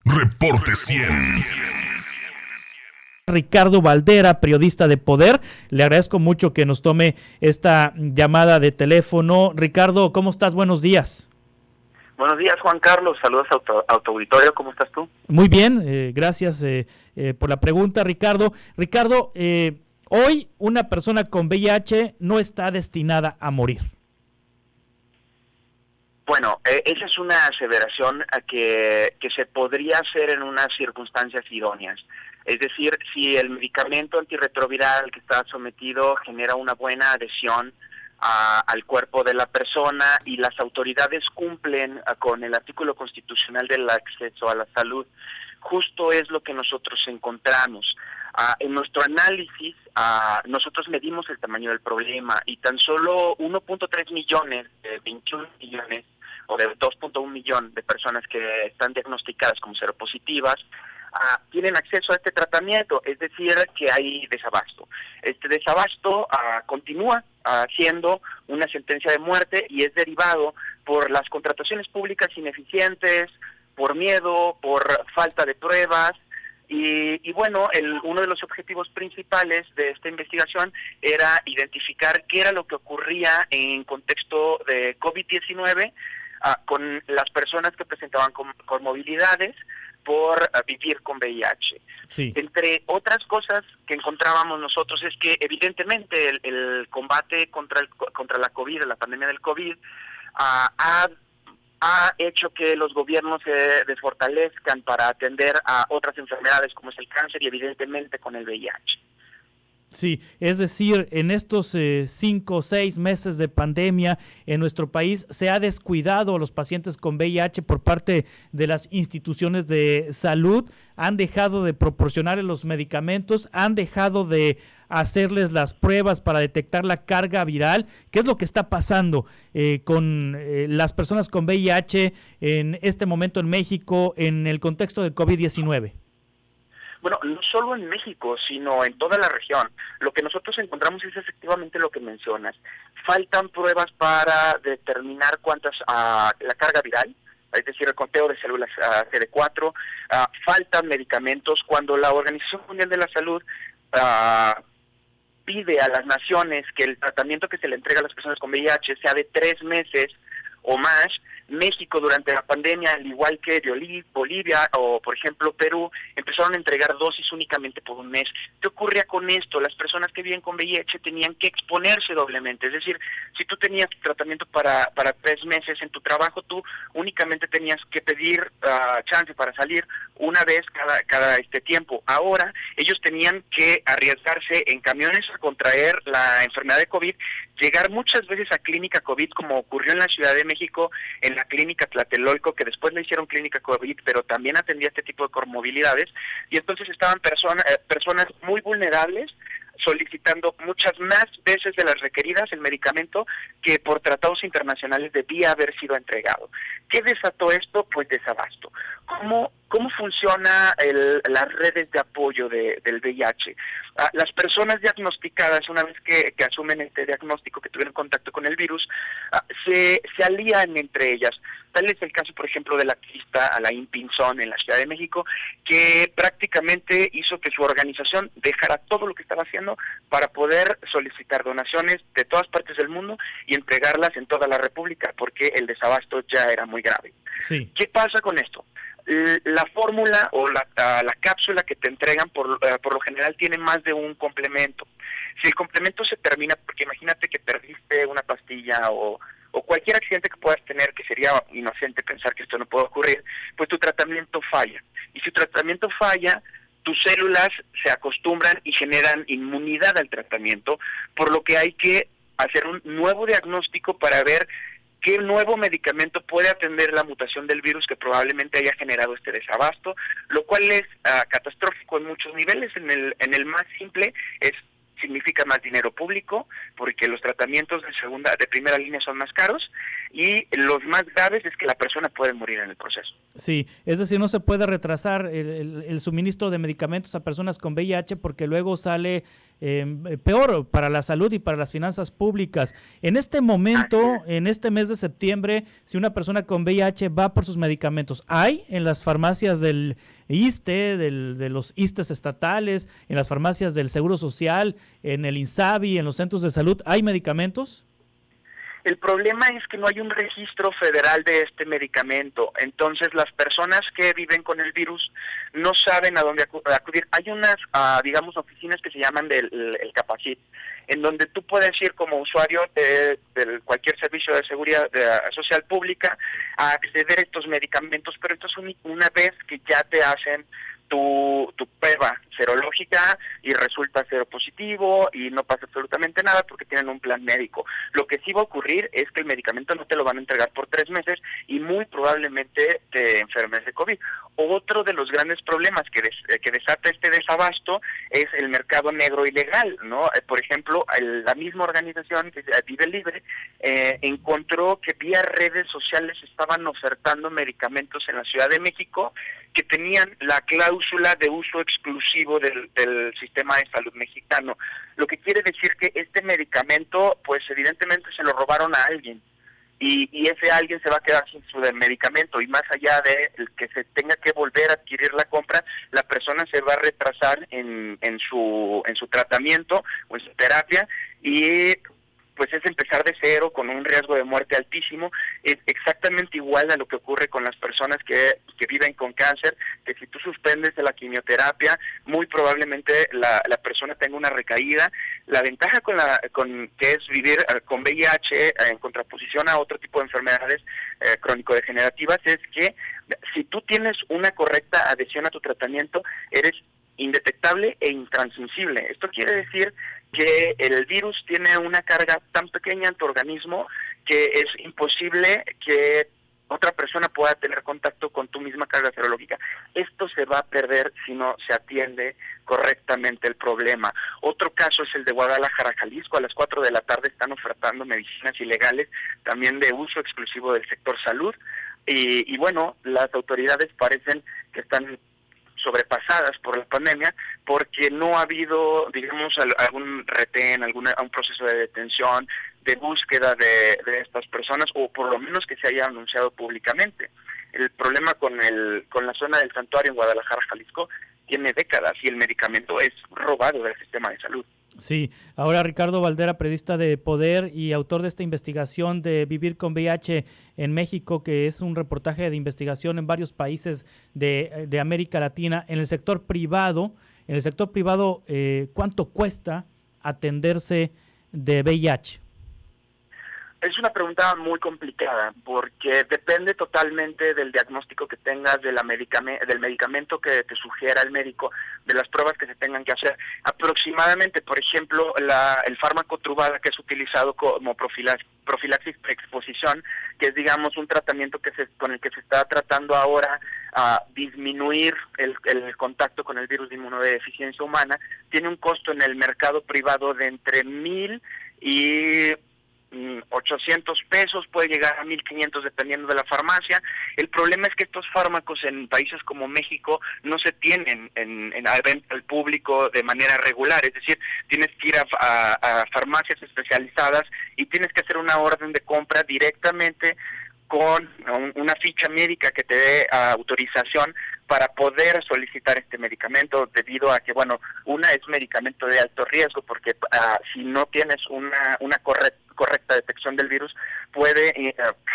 Reporte 100. Ricardo Valdera, periodista de Poder. Le agradezco mucho que nos tome esta llamada de teléfono. Ricardo, ¿cómo estás? Buenos días. Buenos días, Juan Carlos. Saludos a tu auditorio. ¿Cómo estás tú? Muy bien, gracias por la pregunta, Ricardo. Ricardo, hoy una persona con VIH no está destinada a morir. Bueno, esa es una aseveración que se podría hacer en unas circunstancias idóneas. Es decir, si el medicamento antirretroviral al que está sometido genera una buena adhesión al cuerpo de la persona y las autoridades cumplen con el artículo constitucional del acceso a la salud, justo es lo que nosotros encontramos. En nuestro análisis, nosotros medimos el tamaño del problema y tan solo 1.3 millones de 21 millones o de 2.1 millón de personas que están diagnosticadas como seropositivas tienen acceso a este tratamiento, es decir, que hay desabasto. Este desabasto continúa siendo una sentencia de muerte y es derivado por las contrataciones públicas ineficientes, por miedo, por falta de pruebas. Y bueno, uno de los objetivos principales de esta investigación era identificar qué era lo que ocurría en contexto de COVID-19 con las personas que presentaban comorbilidades por vivir con VIH. Sí. Entre otras cosas que encontrábamos nosotros es que evidentemente el combate contra la COVID, la pandemia del COVID, ha hecho que los gobiernos se desfortalezcan para atender a otras enfermedades como es el cáncer y evidentemente con el VIH. Sí, es decir, en estos 5 o 6 meses de pandemia en nuestro país se ha descuidado a los pacientes con VIH por parte de las instituciones de salud, han dejado de proporcionarles los medicamentos, han dejado de hacerles las pruebas para detectar la carga viral. ¿Qué es lo que está pasando con las personas con VIH en este momento en México en el contexto del COVID-19? Bueno, no solo en México, sino en toda la región. Lo que nosotros encontramos es efectivamente lo que mencionas. Faltan pruebas para determinar la carga viral, es decir, el conteo de células CD4. Faltan medicamentos. Cuando la Organización Mundial de la Salud pide a las naciones que el tratamiento que se le entrega a las personas con VIH sea de 3 meses o más, México durante la pandemia, al igual que Bolivia o por ejemplo Perú, empezaron a entregar dosis únicamente por 1 mes. ¿Qué ocurría con esto? Las personas que viven con VIH tenían que exponerse doblemente, es decir, si tú tenías tratamiento para 3 meses en tu trabajo, tú únicamente tenías que pedir chance para salir una vez cada tiempo. Ahora ellos tenían que arriesgarse en camiones a contraer la enfermedad de COVID, llegar muchas veces a clínica COVID, como ocurrió en la Ciudad de México, en la clínica Tlatelolco, que después le hicieron clínica COVID, pero también atendía este tipo de comorbilidades, y entonces estaban personas muy vulnerables, solicitando muchas más veces de las requeridas el medicamento que por tratados internacionales debía haber sido entregado. ¿Qué desató esto? Pues desabasto. ¿Cómo funciona las redes de apoyo del VIH? Las personas diagnosticadas, una vez que asumen este diagnóstico, que tuvieron contacto con el virus, se alían entre ellas. Tal es el caso, por ejemplo, de la activista Alain Pinzón en la Ciudad de México, que prácticamente hizo que su organización dejara todo lo que estaba haciendo para poder solicitar donaciones de todas partes del mundo y entregarlas en toda la República, porque el desabasto ya era muy grave. Sí. ¿Qué pasa con esto? La fórmula o la cápsula que te entregan por lo general tiene más de un complemento. Si el complemento se termina, porque imagínate que perdiste una pastilla o cualquier accidente que puedas tener, que sería inocente pensar que esto no puede ocurrir, pues tu tratamiento falla. Y si tu tratamiento falla, tus células se acostumbran y generan inmunidad al tratamiento, por lo que hay que hacer un nuevo diagnóstico para ver qué nuevo medicamento puede atender la mutación del virus que probablemente haya generado este desabasto, lo cual es catastrófico en muchos niveles. En el más simple es significa más dinero público, porque los tratamientos de primera línea son más caros, y los más graves es que la persona puede morir en el proceso. Sí, es decir, no se puede retrasar el suministro de medicamentos a personas con VIH porque luego sale peor para la salud y para las finanzas públicas. En este momento, en este mes de septiembre, si una persona con VIH va por sus medicamentos, ¿hay en las farmacias del ISSSTE, de los ISSSTEs estatales, en las farmacias del Seguro Social, en el INSABI, en los centros de salud, hay medicamentos? El problema es que no hay un registro federal de este medicamento, entonces las personas que viven con el virus no saben a dónde acudir. Hay unas, digamos, oficinas que se llaman el Capacit, en donde tú puedes ir como usuario de cualquier servicio de seguridad social pública a acceder a estos medicamentos, pero esto es una vez que ya te hacen tu prueba serológica y resulta cero positivo y no pasa absolutamente nada porque tienen un plan médico. Lo que sí va a ocurrir es que el medicamento no te lo van a entregar por 3 meses y muy probablemente te enfermes de COVID. Otro de los grandes problemas que desata este desabasto es el mercado negro ilegal, ¿no? Por ejemplo, la misma organización que Vive Libre encontró que vía redes sociales estaban ofertando medicamentos en la Ciudad de México que tenían la cláusula de uso exclusivo del sistema de salud mexicano, lo que quiere decir que este medicamento, pues evidentemente se lo robaron a alguien, y ese alguien se va a quedar sin su medicamento, y más allá de que se tenga que volver a adquirir la compra, la persona se va a retrasar en su tratamiento o en su terapia, y pues es empezar de cero con un riesgo de muerte altísimo. Es exactamente igual a lo que ocurre con las personas que viven con cáncer, que si tú suspendes de la quimioterapia, muy probablemente la persona tenga una recaída. La ventaja con que es vivir con VIH en contraposición a otro tipo de enfermedades crónico-degenerativas es que si tú tienes una correcta adhesión a tu tratamiento, eres indetectable e intransmisible. Esto quiere decir que el virus tiene una carga tan pequeña en tu organismo que es imposible que otra persona pueda tener contacto con tu misma carga serológica. Esto se va a perder si no se atiende correctamente el problema. Otro caso es el de Guadalajara, Jalisco. A las 4 de la tarde están ofertando medicinas ilegales, también de uso exclusivo del sector salud. Y bueno, las autoridades parecen que están sobrepasadas por la pandemia porque no ha habido, digamos, algún retén, un proceso de detención, de búsqueda de estas personas, o por lo menos que se haya anunciado públicamente. El problema con la zona del santuario en Guadalajara, Jalisco, tiene décadas y el medicamento es robado del sistema de salud. Sí, ahora Ricardo Valdera, periodista de Poder y autor de esta investigación de Vivir con VIH en México, que es un reportaje de investigación en varios países de América Latina. En el sector privado, ¿cuánto cuesta atenderse de VIH? Es una pregunta muy complicada porque depende totalmente del diagnóstico que tengas, del medicamento que te sugiera el médico, de las pruebas que se tengan que hacer. Aproximadamente, por ejemplo, el fármaco Truvada, que es utilizado como profilaxis exposición, que es, digamos, un tratamiento con el que se está tratando ahora a disminuir el contacto con el virus de inmunodeficiencia humana, tiene un costo en el mercado privado de entre 1,000 y 800 pesos, puede llegar a 1,500 dependiendo de la farmacia. El problema es que estos fármacos en países como México no se tienen en venta al público de manera regular, es decir, tienes que ir a farmacias especializadas y tienes que hacer una orden de compra directamente con una ficha médica que te dé autorización para poder solicitar este medicamento, debido a que, bueno, es medicamento de alto riesgo, porque si no tienes una correcta detección del virus, puede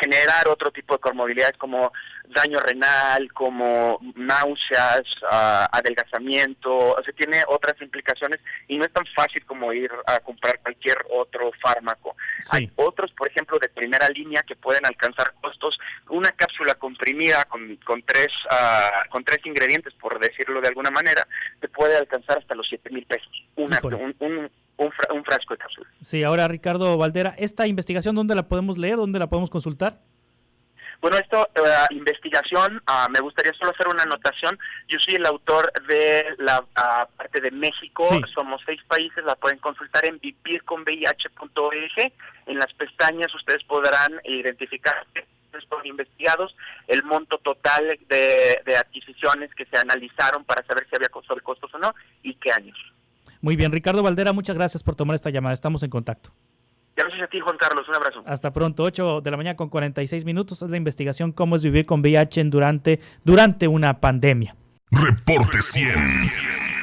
generar otro tipo de comorbilidades como daño renal, como náuseas, adelgazamiento, o sea, tiene otras implicaciones y no es tan fácil como ir a comprar cualquier otro fármaco. Sí. Hay otros, por ejemplo, de primera línea que pueden alcanzar costos. Una cápsula comprimida con tres ingredientes, por decirlo de alguna manera, te puede alcanzar hasta los 7,000 pesos. Un frasco de cápsula. Sí, ahora Ricardo Valdera, ¿esta investigación dónde la podemos leer, dónde la podemos consultar? Bueno, investigación, me gustaría solo hacer una anotación. Yo soy el autor de la parte de México. Sí. Somos 6 países, la pueden consultar en vivirconvih.org. En las pestañas ustedes podrán identificar fueron investigados, el monto total de adquisiciones que se analizaron para saber si había sobrecostos o no y qué años. Muy bien, Ricardo Valdera, muchas gracias por tomar esta llamada. Estamos en contacto. Gracias a ti, Juan Carlos. Un abrazo. Hasta pronto. 8:46 a.m. Es la investigación Cómo es vivir con VIH durante una pandemia. Reporte 100.